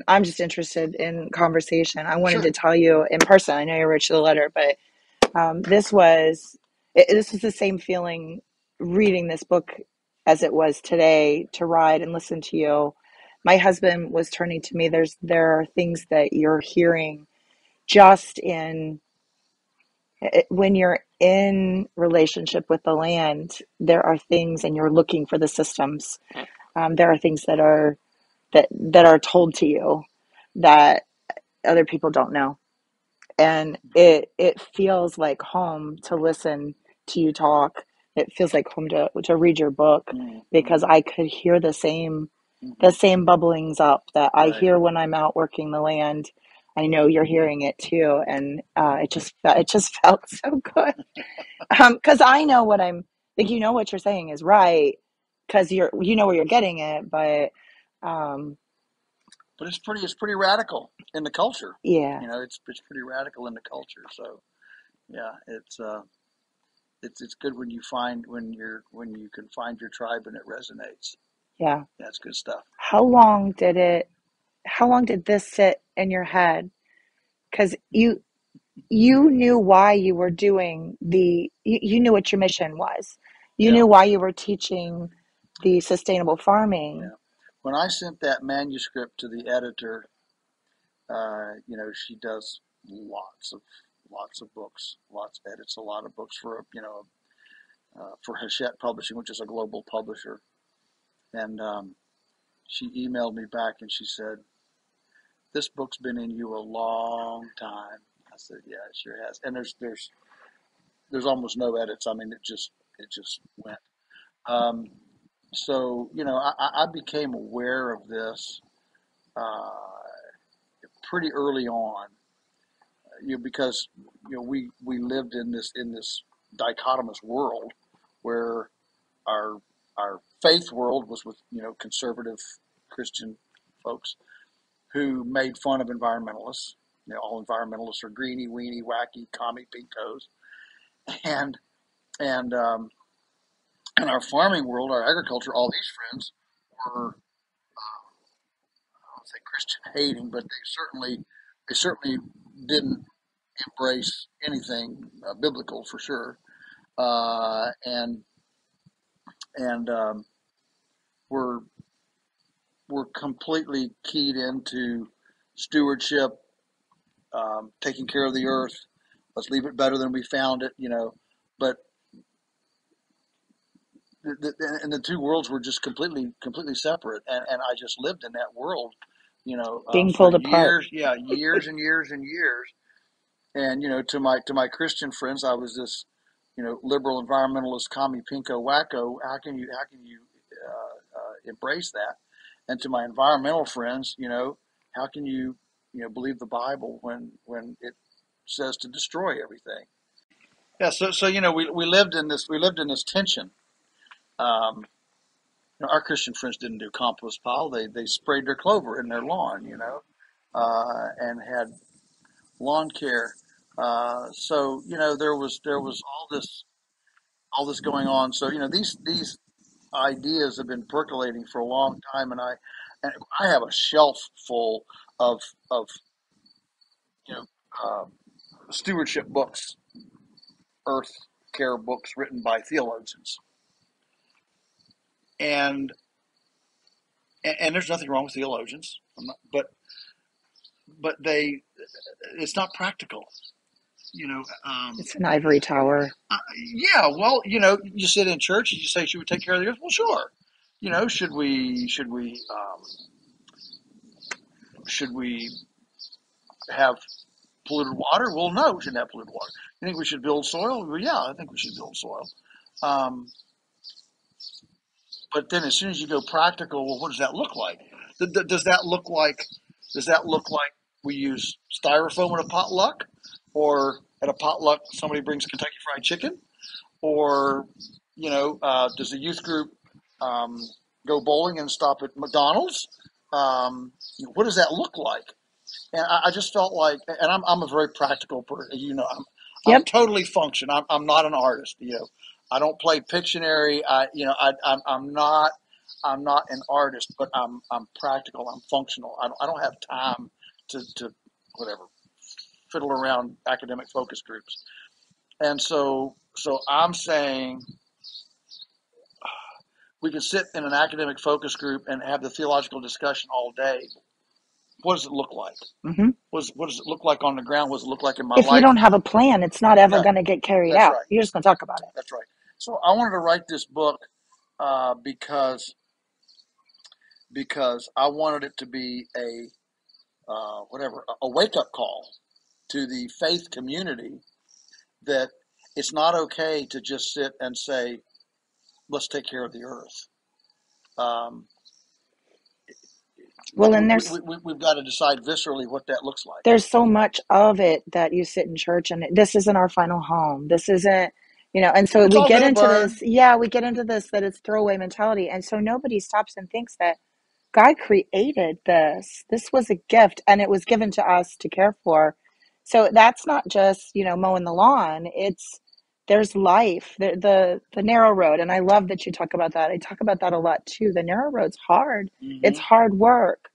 I'm just interested in conversation. I wanted Sure. to tell you in person. I know you wrote you the letter, but this was this was the same feeling reading this book as it was today to ride and listen to you. My husband was turning to me. There are things that you're hearing just in when you're in relationship with the land. There are things, and you're looking for the systems. There are things that are told to you that other people don't know, and it feels like home to listen to you talk. It feels like home to read your book, because Mm-hmm. I could hear the Mm-hmm. same bubblings up that I Right. hear when I'm out working the land. I know you're hearing it too, and it just felt so good. Because I know what I'm like. You know what you're saying is right, because you know where you're getting it, but um, But it's pretty radical in the culture. yeah, It's pretty radical in the culture. So yeah, it's good when you can find your tribe and it resonates. yeah. That's good stuff. How long did it? How long did this sit in your head? Because you knew why you were doing you knew what your mission was. You Yeah, knew why you were teaching the sustainable farming. yeah. When I sent that manuscript to the editor, she does lots of books, lots edits a lot of books for Hachette Publishing, which is a global publisher. And she emailed me back and she said, "This book's been in you a long time." I said, "Yeah, it sure has." And there's almost no edits. I mean, it just went. Um, so I became aware of this uh, pretty early on, because we lived in this dichotomous world where our our faith world was with conservative Christian folks who made fun of environmentalists. All environmentalists are greeny, weeny, wacky, commie pinkos, and and in our farming world, our agriculture, all these friends were, I don't say Christian hating, but they certainly didn't embrace anything biblical for sure, and were were completely keyed into stewardship, taking care of the earth. Let's leave it better than we found it. But and the two worlds were just completely separate, and I just lived in that world, Being for pulled apart. years, yeah, years and years and years. And to my Christian friends, I was this, liberal environmentalist, commie pinko wacko. How can you embrace that? And to my environmental friends, how can you believe the Bible when it says to destroy everything? Yeah, so we lived in this tension. Um, our Christian friends didn't do compost pile; they sprayed their clover in their lawn, and had lawn care. So there was all this going on. So these ideas have been percolating for a long time, and I have a shelf full of of you know uh, stewardship books, earth care books written by theologians, and and there's nothing wrong with theologians, but it's not practical. You know, um, It's an ivory tower. yeah. Well, you sit in church and you say, "Should we take care of the earth?" Well, sure. Should we have polluted water? Well, no, we shouldn't have polluted water. You think we should build soil? Well, yeah, I think we should build soil. Um, but then as soon as you go practical, well, what does that look like? Does that look like does that look like we use styrofoam at a potluck, or at a potluck somebody brings Kentucky Fried Chicken, or does the youth group um, go bowling and stop at McDonald's? What does that look like? And I just felt like, and I'm a very practical person. I'm Yep. totally function. I'm not an artist. I don't play Pictionary. I'm not. I'm not an artist, but I'm practical. I'm functional. I don't have time to whatever fiddle around academic focus groups. And so I'm saying we can sit in an academic focus group and have the theological discussion all day. What does it look like? Hmm. What does it look like on the ground? What does it look like in my If you life? don't have a plan, it's not ever Yeah, going to get carried that's out. right. You're just going to talk about it. That's right. So I wanted to write this book because I wanted it to be a a wake up call to the faith community that it's not okay to just sit and say, let's take care of the earth. Um, Well, and there's we've got to decide viscerally what that looks like. there's so much of it that you sit in church and this isn't our final home. This isn't, and so It's we all get going to into burn. this, yeah, we get into this that it's throwaway mentality. And so nobody stops and thinks that God created this. This was a gift and it was given to us to care for. So that's not just, mowing the lawn. There's life, the narrow road. And I love that you talk about that. I talk about that a lot too. The narrow road's hard. It's Mm-hmm. hard work,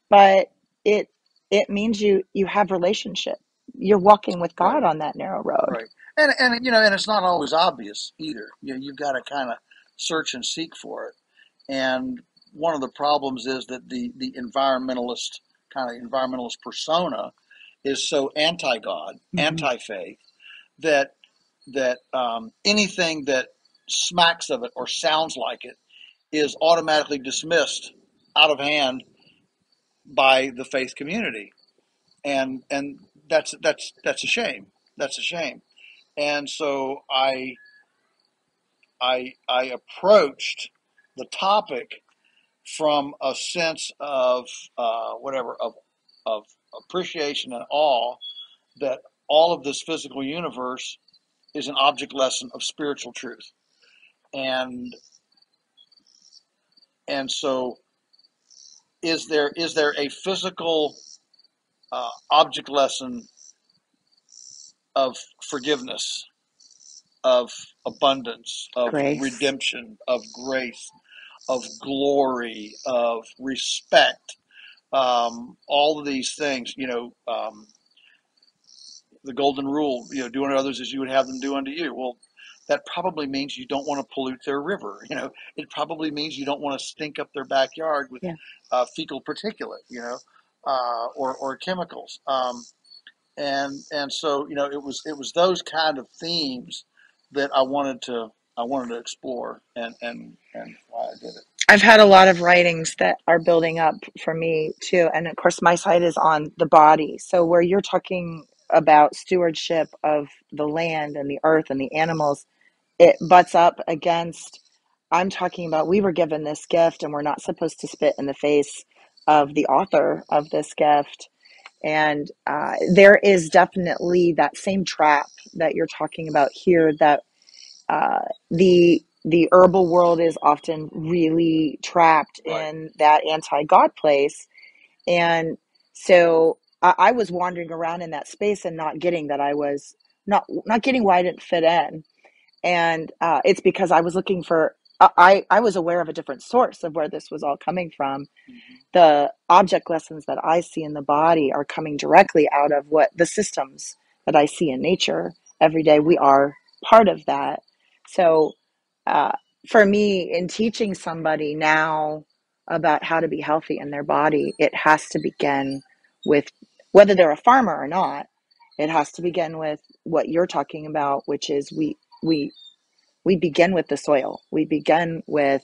but it it means you have relationship. You're walking with Right. God on that narrow road. Right. And it's not always obvious either. You've got to kind of search and seek for it. And one of the problems is that the environmentalist persona is so anti-God, Hmm. anti-faith that anything that smacks of it or sounds like it is automatically dismissed out of hand by the faith community, and that's a shame. That's a shame. And so I approached the topic from a sense of of appreciation and awe that all of this physical universe is an object lesson of spiritual truth, and so is there a physical object lesson of forgiveness, of abundance, of Grace. redemption, of grace, of glory, of respect, all of these things, the golden rule, do unto others as you would have them do unto you. Well, that probably means you don't want to pollute their river. It probably means you don't want to stink up their backyard with Yeah. fecal particulate, or chemicals. And so, it was those kind of themes that I wanted to explore, and why I did it. I've had a lot of writings that are building up for me too. And of course, my side is on the body. So, where you're talking about stewardship of the land and the earth and the animals, it butts up against. I'm talking about we were given this gift and we're not supposed to spit in the face of the author of this gift. And there is definitely that same trap that you're talking about here that the herbal world is often really trapped Right. in that anti-God place. And so I was wandering around in that space and not getting that I was not getting why I didn't fit in. And it's because I was looking for I was aware of a different source of where this was all coming from. Mm-hmm. The object lessons that I see in the body are coming directly out of what the systems that I see in nature every day. We are part of that. So, uh, for me, in teaching somebody now about how to be healthy in their body, it has to begin with whether they're a farmer or not. It has to begin with what you're talking about, which is we we begin with the soil. We begin with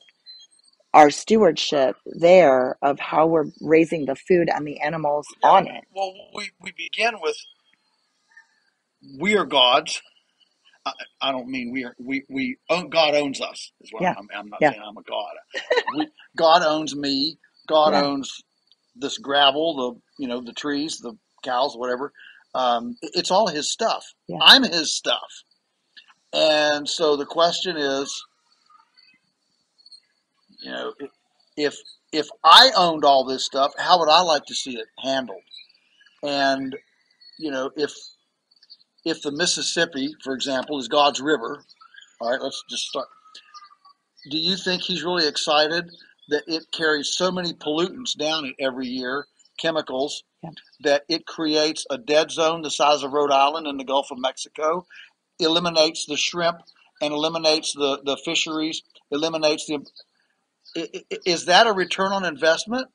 our stewardship there of how we're raising the food and the animals Yeah. on it. Well, we begin with we are gods. I don't mean we own, God owns us. Is what Yeah, I'm not yeah, saying I'm a god. God owns me. God yeah, owns this gravel, the trees, the cows, whatever. It's all His stuff. yeah. I'm His stuff, and so the question is, you know, if if I owned all this stuff, how would I like to see it handled? And if the Mississippi, for example, is God's river, all right, let's just start. Do you think He's really excited that it carries so many pollutants down it every year, chemicals, Yeah. that it creates a dead zone the size of Rhode Island in the Gulf of Mexico, eliminates the shrimp and eliminates the fisheries, eliminates the. Is that a return on investment?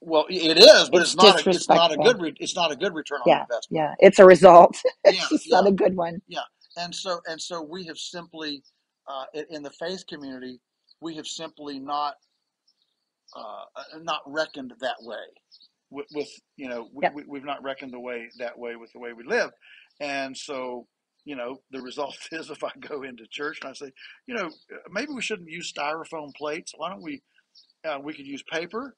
Well, it is, but It's disrespectful. it's not a good return on Yeah. investment. Yeah. It's a result. Yeah, It's just yeah, not a good one. yeah. And so we have simply, in the faith community, we have simply not reckoned that way with Yeah. we've not reckoned the way that way with the way we live. And so the result is, if I go into church and I say, maybe we shouldn't use styrofoam plates, why don't we could use paper,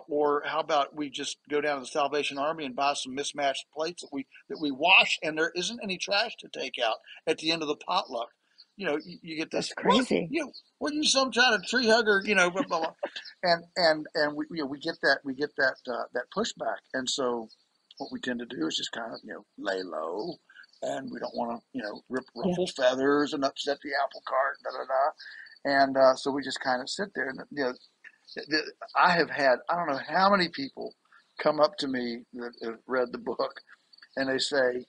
or how about we just go down to the Salvation Army and buy some mismatched plates that we wash, and there isn't any trash to take out at the end of the potluck. You get this, That's what, crazy. what, are you, some kind of tree hugger, blah, blah, blah. And we get that pushback. And so what we tend to do is just kind of lay low, and we don't want to Yeah. ruffle feathers and upset the apple cart, da da da. And so we just kind of sit there, and I have had, I don't know how many people come up to me that have read the book, and they say,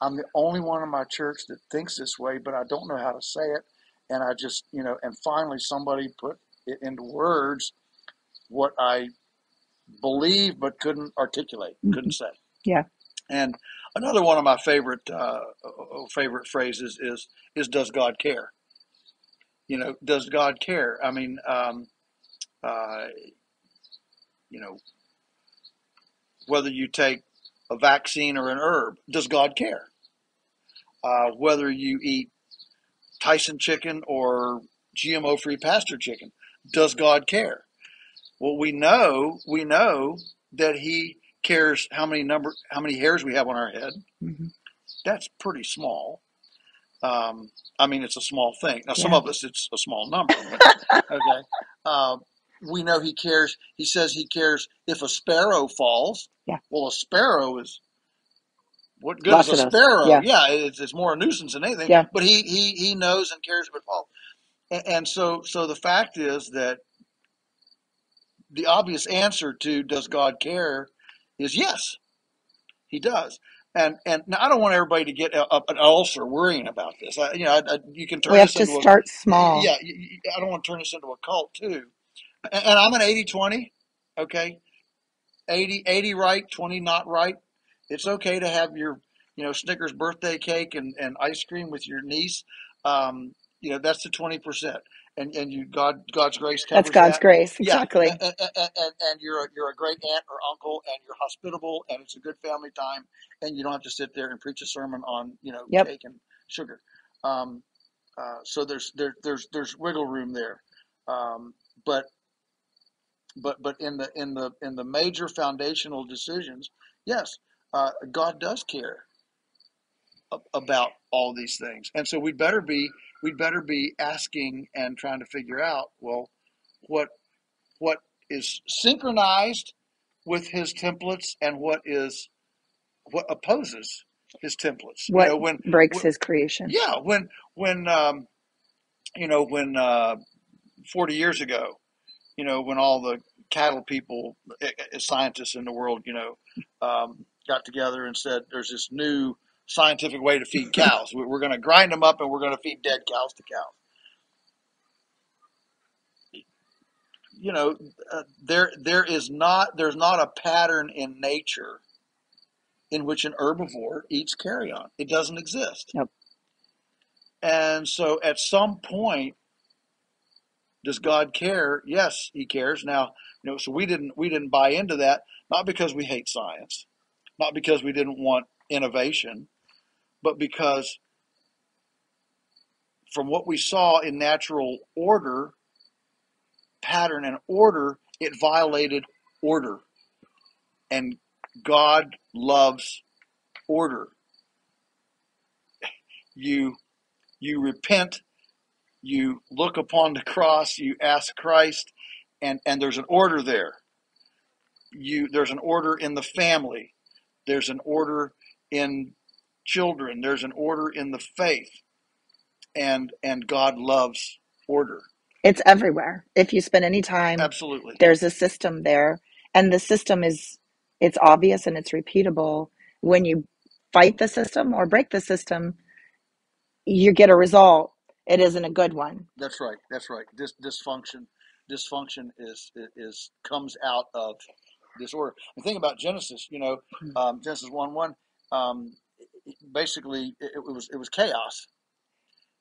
I'm the only one in my church that thinks this way, but I don't know how to say it. And I just, and finally somebody put it into words what I believe but couldn't articulate, Hmm. couldn't say. Yeah. And another one of my favorite phrases is does God care? Does God care? I mean, uh, you know, whether you take a vaccine or an herb, does God care? Whether you eat Tyson chicken or GMO-free pasture chicken, does God care? Well, we know that He cares how many hairs we have on our head. Hmm. That's pretty small. I mean, it's a small thing. Now, some Yeah. of us, it's a small number, but okay. Um, we know He cares. He says He cares if a sparrow falls. Yeah. Well, a sparrow is what good is Lots a of those. sparrow? Yeah. Yeah, it's more a nuisance than anything. Yeah. But he knows and cares if it falls. And so the fact is that the obvious answer to does God care is yes, He does. And now I don't want everybody to get an ulcer worrying about this. You can We turn have this to into a start small. yeah. I don't want to turn this into a cult too. And I'm an 80-20. Okay, 80 right, 20 not right. It's okay to have your, Snickers birthday cake and ice cream with your niece. That's the 20%. And God's grace That's covers God's that. grace. Yeah. Exactly. And you're a great aunt or uncle, and you're hospitable, and it's a good family time, and you don't have to sit there and preach a sermon on, Yep. cake and sugar. Um, so there's wiggle room there. Um, but but in the major foundational decisions, yes, God does care about all these things, and so we'd better be asking and trying to figure out, well, what what is synchronized with His templates and what opposes His templates. What breaks When his creation? yeah, when 40 years ago, when all the cattle people, scientists in the world, got together and said, there's this new scientific way to feed cows. We're going to grind them up and we're going to feed dead cows to cows. You know, there's not a pattern in nature in which an herbivore eats carrion. It doesn't exist. Nope. And so at some point, does God care? Yes, He cares. Now, so we didn't buy into that, not because we hate science, not because we didn't want innovation, but because from what we saw in natural order, pattern and order, it violated order. And God loves order. You you repent, you look upon the cross, you ask Christ, and there's an order there. There's an order in the family. There's an order in children. There's an order in the faith, and God loves order. It's everywhere. If you spend any time, Absolutely. there's a system there, and the system is it's obvious and it's repeatable. When you fight the system or break the system, you get a result. It isn't a good one. That's right. That's right. Dysfunction is comes out of disorder. And think about Genesis. Genesis 1:1. Um, Basically, it was chaos,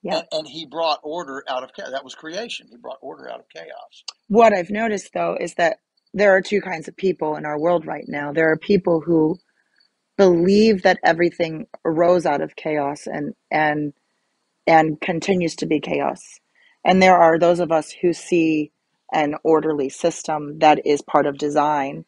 Yeah. and he brought order out of chaos. That was creation. He brought order out of chaos. What I've noticed though is that there are two kinds of people in our world right now. There are people who believe that everything arose out of chaos and continues to be chaos. And there are those of us who see an orderly system that is part of design.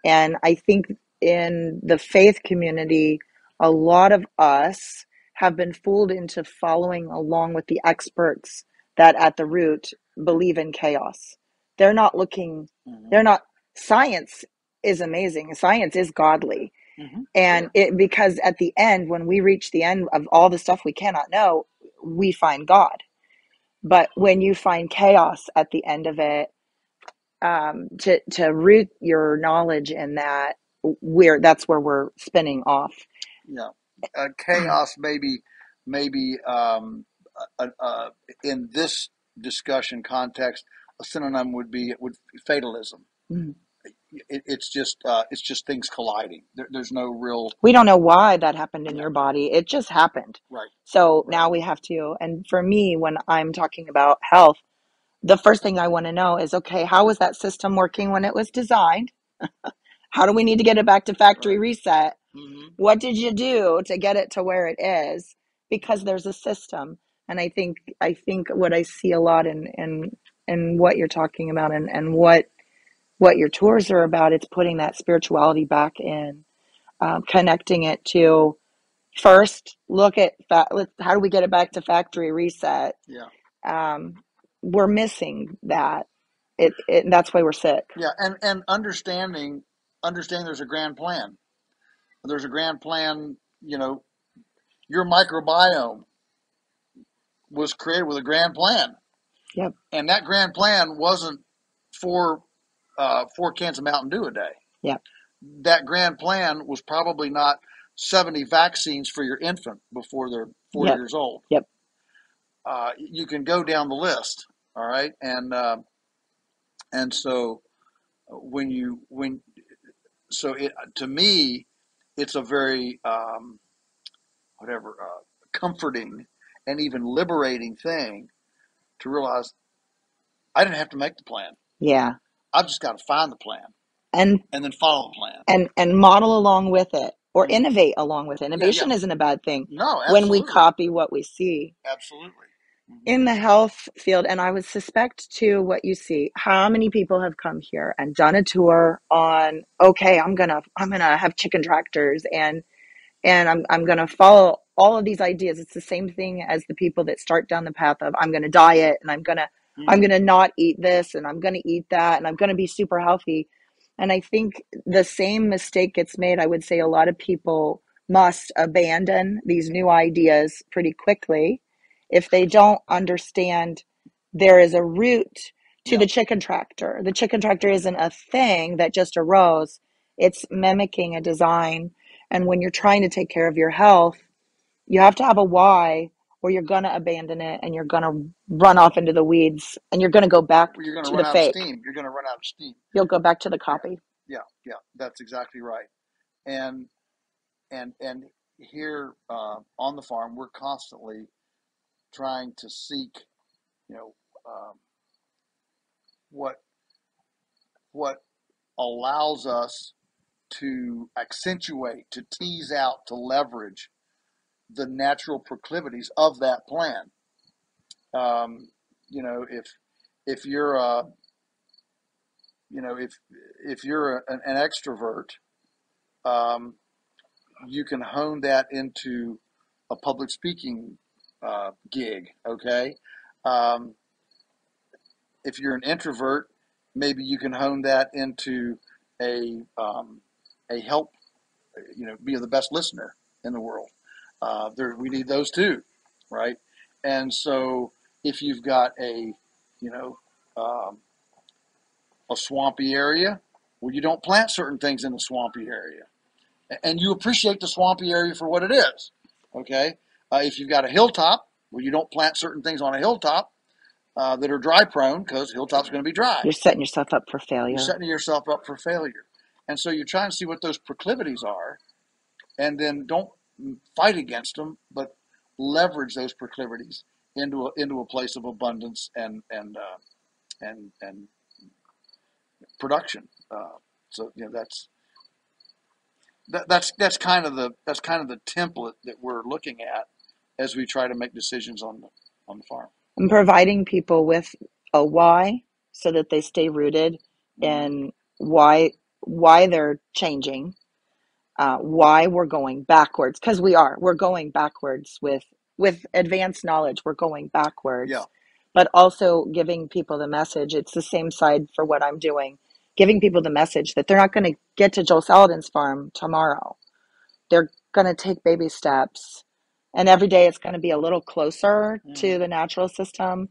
And I think in the faith community, a lot of us have been fooled into following along with the experts that at the root believe in chaos. They're not looking, Mm-hmm. they're not, science is amazing. Science is godly. Mm-hmm. And Sure. it, because at the end, when we reach the end of all the stuff we cannot know, we find God. But when you find chaos at the end of it, to root your knowledge in that, that's where we're spinning off. Yeah. Chaos maybe uh, uh, in this discussion context, a synonym would be fatalism. It's just things colliding. There's no real We don't know why that happened in yeah. your body. It just happened. Right. So Right. now we have to, and for me, when I'm talking about health, the first thing I want to know is, okay, how was that system working when it was designed? How do we need to get it back to factory Right. reset? Mm-hmm. What did you do to get it to where it is? Because there's a system. And I think what I see a lot in what you're talking about, and what your tours are about, it's putting that spirituality back in, connecting it to first look at how do we get it back to factory reset. Yeah. um, we're missing that. That's why we're sick. Yeah. And understanding there's a grand plan. There's a grand plan. Your microbiome was created with a grand plan, Yep. and that grand plan wasn't four four cans of Mountain Dew a day. Yep. That grand plan was probably not 70 vaccines for your infant before they're 4 Yep. years old. Yep. You can go down the list, all right, and so when you when so it to me, it's a very whatever comforting and even liberating thing to realize I didn't have to make the plan. Yeah. I've just got to find the plan and and then follow the plan. and model along with it, or Mm-hmm. innovate along with it. Yeah, yeah. Innovation isn't a bad thing No, when we absolutely, copy what we see absolutely. Mm-hmm. in the health field. And I would suspect too, what you see, how many people have come here and done a tour on, okay, I'm gonna have chicken tractors, and I'm going to follow all of these ideas. It's the same thing as the people that start down the path of, I'm going to diet, and I'm Mm-hmm. going to not eat this, and I'm going to eat that, and I'm going to be super healthy. And I think the same mistake gets made. I would say a lot of people must abandon these new ideas pretty quickly if they don't understand there is a root to Yeah. the chicken tractor. The chicken tractor isn't a thing that just arose. It's mimicking a design. And when you're trying to take care of your health, you have to have a why, or you're going to abandon it and you're going to run off into the weeds and you're going to go back You're going to to run the out of fake. steam. You're going to run out of steam. You'll go back to the Yeah, copy. yeah, yeah. That's exactly right. And here on the farm, we're constantly trying to seek, you know, um, what what allows us to accentuate, to tease out, to leverage the natural proclivities of that plan. Um, if you're if you're an extrovert, um, you can hone that into a public speaking gig. Okay, um, if you're an introvert, maybe you can hone that into a help. Be the best listener in the world. We need those too, right? And so if you've got you know, um, a swampy area, well, you don't plant certain things in the swampy area, and you appreciate the swampy area for what it is. Okay, if you've got a hilltop, well, you don't plant certain things on a hilltop that are dry prone because hilltop's going to be dry. You're setting yourself up for You're failure. setting yourself up for failure, and so you're trying to see what those proclivities are, and then don't fight against them, but leverage those proclivities into a place of abundance and production. So that's kind of the template that we're looking at as we try to make decisions on the farm. And providing people with a why so that they stay rooted Mm-hmm. in why they're changing, why we're going backwards, because we're going backwards with advanced knowledge. We're going Yeah. backwards, but also giving people the message. It's the same side for what I'm doing, giving people the message that they're not going to get to Joel Salatin's farm tomorrow. They're going to take baby steps, and every day it's going to be a little closer Mm-hmm. to the natural system.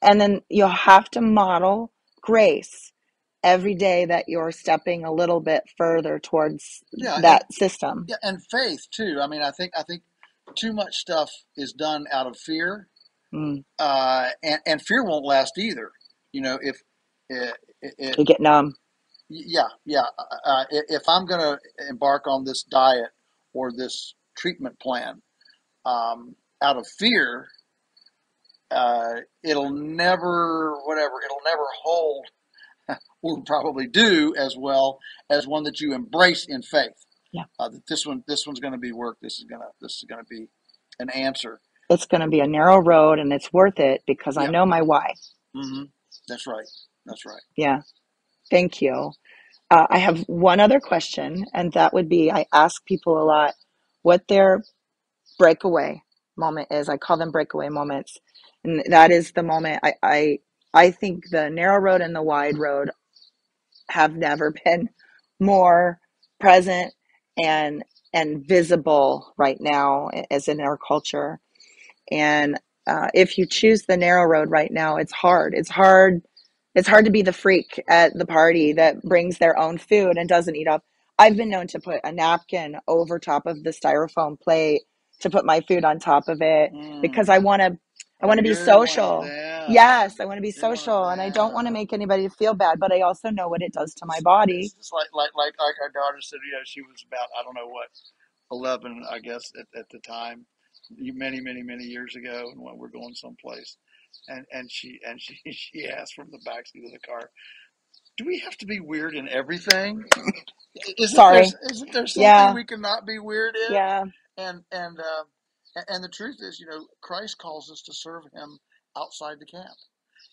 And then you'll have to model grace every day that you're stepping a little bit further towards Yeah, and that system. yeah, and faith too. I mean, I think too much stuff is done out of fear, Mm. and fear won't last either. You know, if it, You get numb. yeah, yeah. If I'm going to embark on this diet or this treatment plan out of fear, it'll never hold or probably do as well as one that you embrace in faith. Yeah. That this one's going to be work. This is going to be an answer. It's going to be a narrow road and it's worth it because I Yeah. know my why. Mm-hmm. That's right. That's right. Yeah. Thank you. I have one other question, and that would be I ask people a lot what their breakaway moment is. I call them breakaway moments. And that is the moment I think the narrow road and the wide road have never been more present and and visible right now as in our culture. And if you choose the narrow road right now, it's hard. It's hard to be the freak at the party that brings their own food and doesn't eat up. I've been known to put a napkin over top of the styrofoam plate to put my food on top of it because Mm. I Oh, want to be you're one of social. them. Yes, I want to be You're one of social and I don't want to them. make anybody feel bad, but I also know what it does to my body. It's just like our daughter said. You know, she was about I don't know what 11, I guess, at the time, many years ago, and when we're going someplace, and she asked from the backseat of the car, "Do we have to be weird in everything? Isn't there Sorry. isn't there something Yeah. we cannot be weird in?" Yeah. And the truth is, Christ calls us to serve Him outside the camp.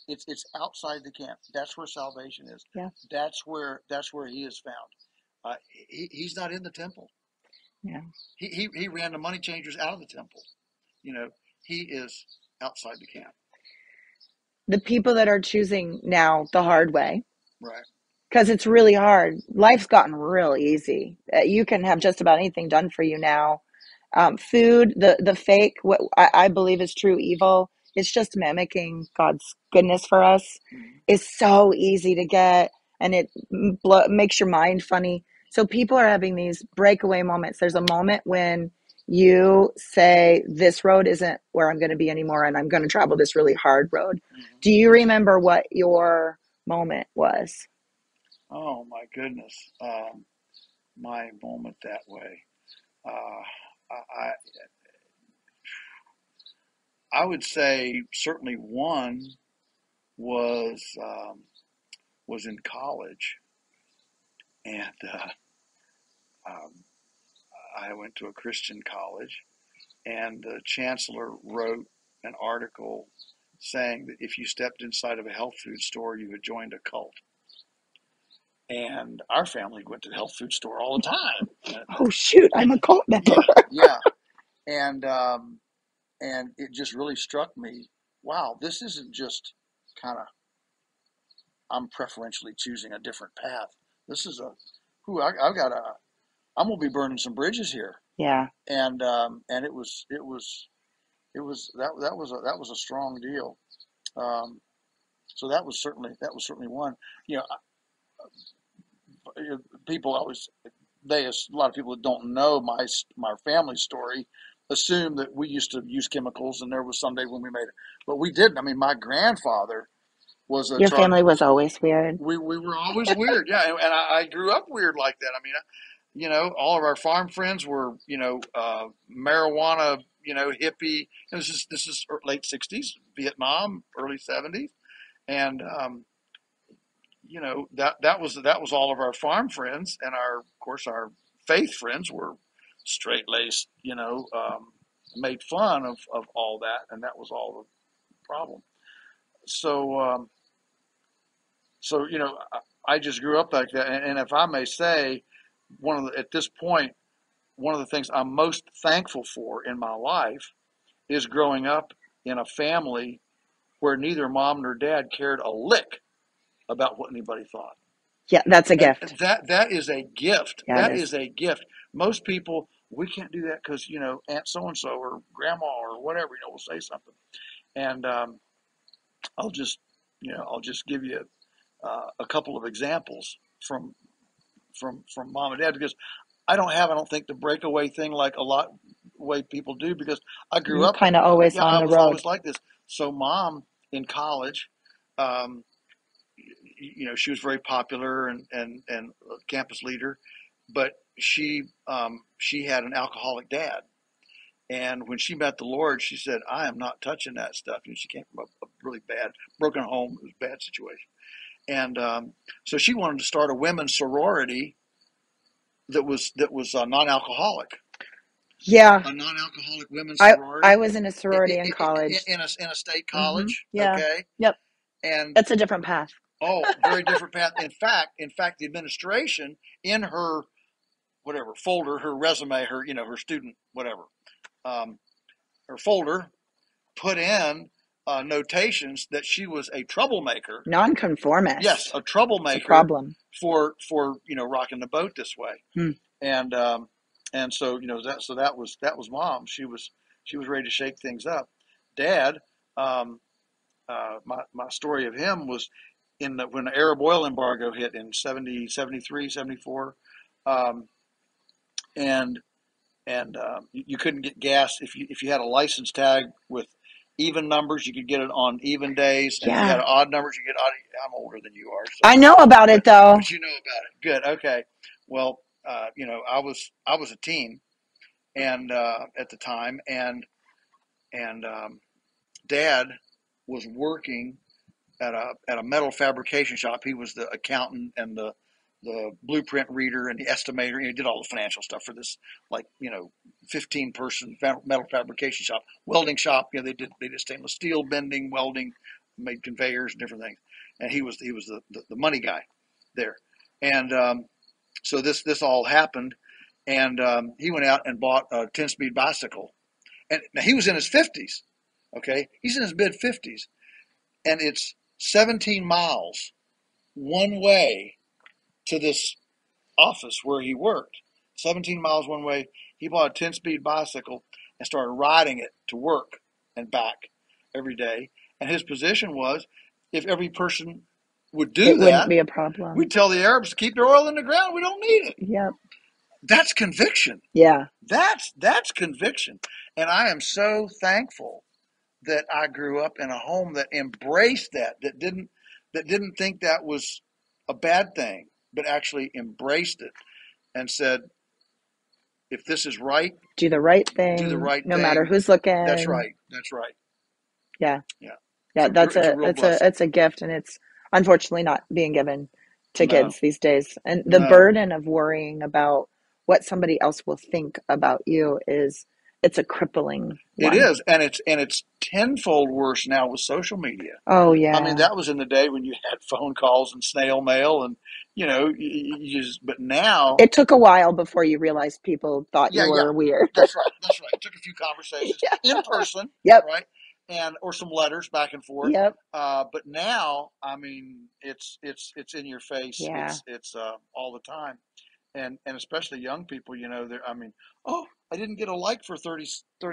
It's outside the camp. That's where salvation is. Yeah. That's where He is found. He's not in the temple. Yeah. He ran the money changers out of the temple. You know, he is outside the camp. The people that are choosing now the hard way, Right. because it's really hard. Life's gotten real easy. You can have just about anything done for you now. Food, the fake, what I believe is true evil, it's just mimicking God's goodness for us. Mm-hmm. Is so easy to get, and it makes your mind funny. So people are having these breakaway moments. There's a moment when you say, "This road isn't where I'm going to be anymore, and I'm going to travel this really hard road." Mm-hmm. Do you remember what your moment was? Oh my goodness, my moment that way. Uh, I I would say certainly one was was in college, and um, I went to a Christian college, and the chancellor wrote an article saying that if you stepped inside of a health food store, you had joined a cult. And our family went to the health food store all the time. Oh shoot, I'm a cult member. Yeah, yeah, and it just really struck me. Wow, this isn't just kind of I'm preferentially choosing a different path. This is I've got I'm gonna be burning some bridges here, Yeah. and it was that was a strong deal. Um, So that was certainly one. You know, people always a lot of people that don't know my family story assume that we used to use chemicals and there was some day when we made it, but we didn't. I mean, my grandfather was a Your truck. family was always weird. We were always weird, yeah, and I grew up weird like that. I mean, you know, all of our farm friends were, you know, marijuana, you know, hippie. This is late '60s, Vietnam, early '70s, and you know, that was all of our farm friends, and our, of course, our faith friends were straight laced, you know, made fun of all that, and that was all the problem. So so you know, I just grew up like that, and if I may say, at this point, one of the things I'm most thankful for in my life is growing up in a family where neither mom nor dad cared a lick about what anybody thought. Yeah, that's a And gift. that is a gift. Yeah, it That is. is a gift. Most people, we can't do that because, you know, Aunt so and so or grandma or whatever, you know, will say something. And I'll just, you know, I'll just give you a couple of examples from mom and dad, because I don't think the breakaway thing like a lot way people do, because I grew You're up, kind of always yeah, on I the was road. always like this. So mom in college, um, you know, she was very popular and a campus leader, but she had an alcoholic dad. And when she met the Lord, she said, "I am not touching that stuff." And she came from a really bad, broken home. It was a bad situation. And so she wanted to start a women's sorority that was non-alcoholic, Yeah, a non-alcoholic women's I sorority was in a sorority in college. in a state Hmm. college. Yeah. Okay, Yep. and It's a different path. oh, very different path. In fact, the administration in her whatever folder, her resume, her, you know, her student whatever, um, her folder, put in notations that she was a troublemaker. Yes, Nonconformist. a It's a troublemaker problem. for you know, rocking the boat this way. Hmm. And so, you know, that was mom. She was ready to shake things up. Dad, um, my story of him was when the Arab oil embargo hit in 70, 73, 74, um, and you couldn't get gas if you had a license tag with even numbers. You could get it on even days, and if you had Yeah. odd numbers, you get odd. I'm older than you are, so I know about it though. but you know about it. Good. Okay. Well, you know, I was a teen and at the time, and Dad was working at a metal fabrication shop. He was the accountant and the blueprint reader and the estimator. He did all the financial stuff for this, like, you know, 15-person metal fabrication shop, welding shop. You know, they did stainless steel bending, welding, made conveyors and different things. And he was the money guy there. And so this all happened, and he went out and bought a 10-speed bicycle. And now he was in his 50s. Okay, he's in his mid 50s, and it's 17 miles one way to this office where he worked. 17 miles one way. He bought a 10-speed bicycle and started riding it to work and back every day. And his position was, if every person would do It wouldn't that, be a problem. we'd tell the Arabs to keep their oil in the ground. We don't need it. Yep. That's conviction. Yeah. That's conviction. And I am so thankful that I grew up in a home that embraced that didn't think that was a bad thing, but actually embraced it and said, if this is right, Do the right do the thing, right no matter thing. who's That's looking. right. That's right. Yeah. Yeah. Yeah, that's It's a real blessing. it's a gift, and it's unfortunately not being given to No, kids these days. And the no. burden of worrying about what somebody else will think about you is it's a crippling It one. is, and it's tenfold worse now with social media. Oh I mean, yeah. that was in the day when you had phone calls and snail mail, and you know, you just. But now, It took a while before you realized people thought yeah, you yeah, were weird. that's right. That's right. It took a few conversations Yeah. in person, Yep. right, and or some letters back and forth. Yep. But now, I mean, it's in your face. Yeah. It's all the time, and especially young people. You know, they're. I mean, oh, I didn't get a like for 30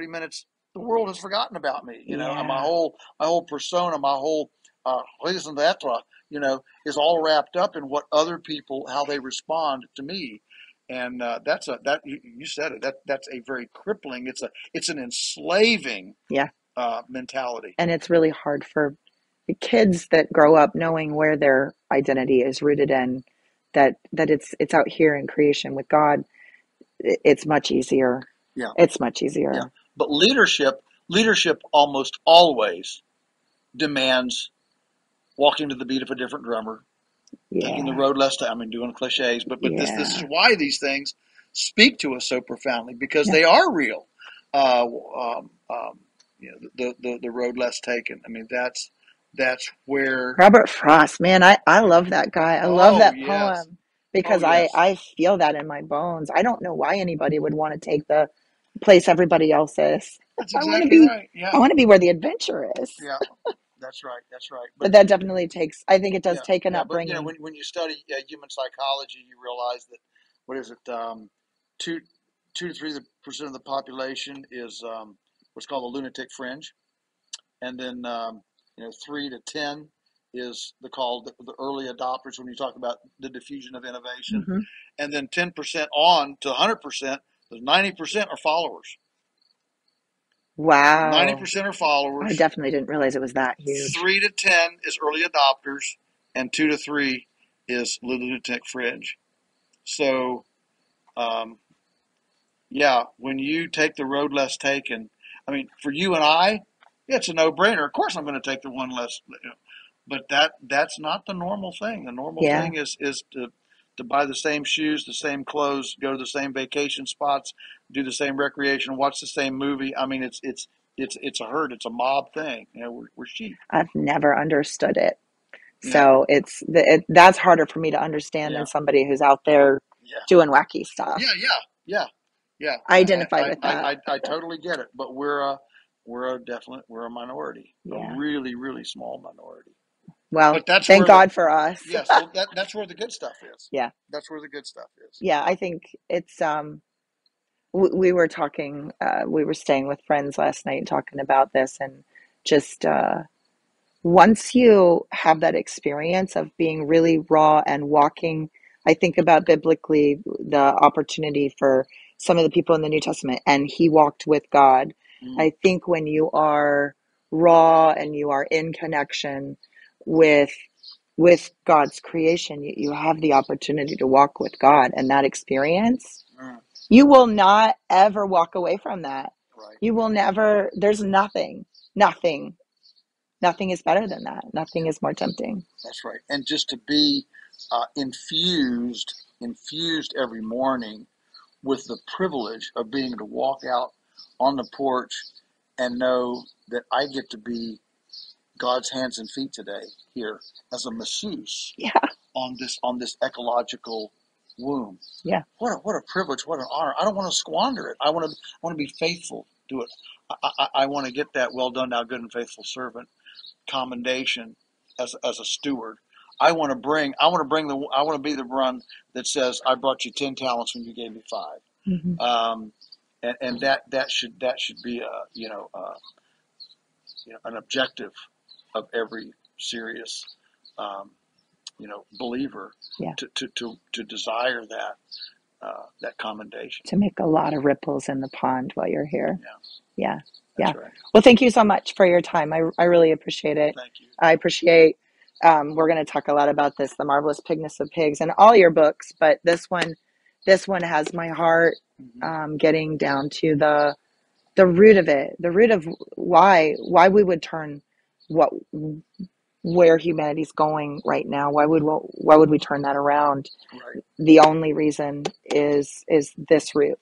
minutes. The world has forgotten about me. You know, and Yeah. my whole persona, my whole raison d'etre, is all wrapped up in what other people, how they respond to me. And that you said it. That's a very crippling. It's an enslaving Yeah. mentality. And it's really hard for the kids that grow up knowing where their identity is rooted in, that it's out here in creation with God. It's much easier. Yeah, It's much yeah. easier. But leadership almost always demands walking to the beat of a different drummer, taking the Yeah. road less time. I mean, doing cliches, but this is Yeah. why these things speak to us so profoundly, because Yeah. they are real. Uh, the road less taken. I mean, that's where. Robert Frost, man, I love that guy. I love Oh that yes, poem oh because yes. I feel that in my bones. I don't know why anybody would want to take the place everybody else is. That's I want to exactly be right. Yeah, I want to be where the adventure is. yeah. That's right. That's right. But But that definitely takes, I think it does yeah, take an yeah. But upbringing. when you study human psychology, you realize that what is it? Two 2 to 3% of the population is what's called the lunatic fringe, and then 3 to 10 is the early adopters when you talk about the diffusion of innovation, Hmm. and then 10% on to 100%. The 90% are followers. ninety Wow. percent are I followers. definitely didn't realize it was that huge. 3 to 10 is early adopters, and 2 to 3 is lunatic fringe. So, um, yeah, when you take the road less taken, I mean, for you and I, yeah, it's a no-brainer. Of course, I'm going to take the one less. But that's not the normal thing. The normal Yeah. thing is to buy the same shoes, the same clothes, go to the same vacation spots, do the same recreation, watch the same movie. I mean, it's a herd, it's a mob thing. We're sheep. I've never understood it. Yeah, So that's harder for me to understand than yeah, somebody who's out there yeah, doing wacky stuff. yeah, yeah, yeah, yeah. I identify I with I that. I, I totally get it. But we're a minority, a Yeah. really really small minority. Well, But that's thank where the God for us. yes, well that's where the good stuff is. Yeah. That's where the good stuff is. Yeah, I think it's we were talking we were staying with friends last night and talking about this, and just once you have that experience of being really raw and walking, I think about biblically the opportunity for some of the people in the New Testament, and he walked with God. Mm, I think when you are raw and you are in connection with God's creation, you have the opportunity to walk with God, and that experience, mm, you will not ever walk away from that. right. You will never, there's nothing Nothing is better than that. Nothing Yeah, is more tempting. that's right. And just to be infused every morning with the privilege of being able to walk out on the porch and know that I get to be God's hands and feet today here as a masseuse Yeah, on this ecological womb. yeah, What a privilege! What an honor! I don't want to squander it. I want to be faithful to it. I want to get that well done, thou good and faithful servant commendation as a steward. I want to be the one that says I brought you 10 talents when you gave me 5. hmm, And that should be an objective of every serious um, believer yeah. to desire that commendation. To make a lot of ripples in the pond while you're here. Yeah, Yeah, yeah. that's right. Well, thank you so much for your time. I really appreciate it. Thank you. I appreciate, we're going to talk a lot about this, The Marvelous Pigness of Pigs, and all your books, but this one has my heart, Hmm. getting down to the root of it, the root of why we would turn what where humanity's going right now. Why would we turn that around? Right. The only reason is this root.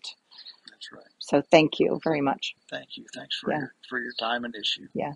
That's right. So thank you very much. Thank you. Thanks for Yeah, your time and issue. yeah.